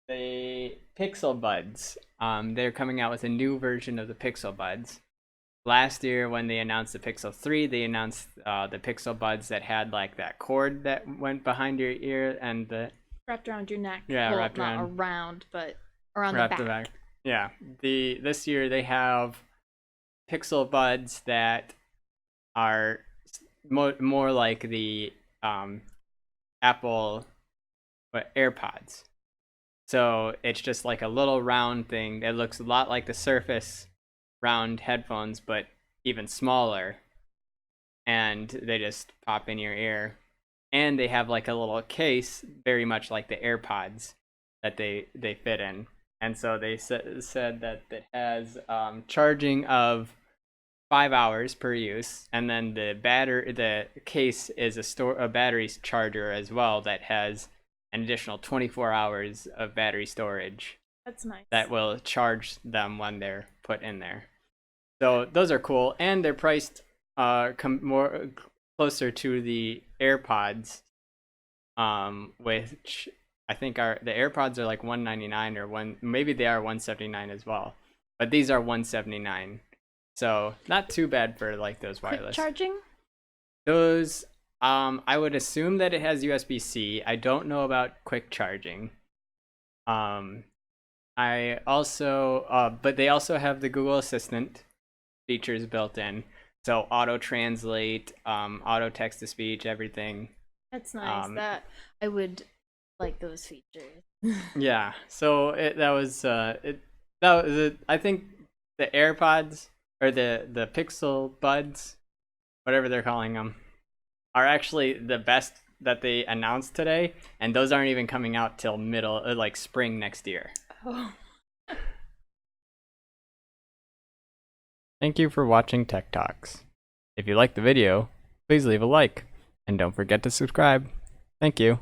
the Pixel Buds. They're coming out with a new version of the Pixel Buds. Last year, when they announced the Pixel 3, they announced the Pixel Buds that had like that cord that went behind your ear and the Wrapped around your neck. yeah Well, wrapped not around around, but around the wrapped back. around. Yeah, this year they have Pixel Buds that are more like the Apple AirPods. So it's just like a little round thing that looks a lot like the Surface round headphones, but even smaller. And they just pop in your ear. And they have like a little case, very much like the AirPods that they fit in. And so they said that it has charging of 5 hours per use, and then the case is a battery charger as well that has an additional 24 hours of battery storage That's nice. that will charge them when they're put in there. So those are cool, and they're priced more closer to the AirPods, which I think are the AirPods are like $199 or maybe they are $179 as well, but these are $179. So not too bad for like those Quick wireless. charging? Those I would assume that it has USB-C. I don't know about quick charging. I also but they also have the Google Assistant features built in. So auto translate, auto text to speech, everything. That's nice. That I would like those features. Yeah. So that was it. I think the AirPods or the Pixel Buds, whatever they're calling them, are actually the best that they announced today, and those aren't even coming out till like spring next year. Oh. Thank you for watching Tech Talks. If you liked the video, please leave a like, and don't forget to subscribe. Thank you.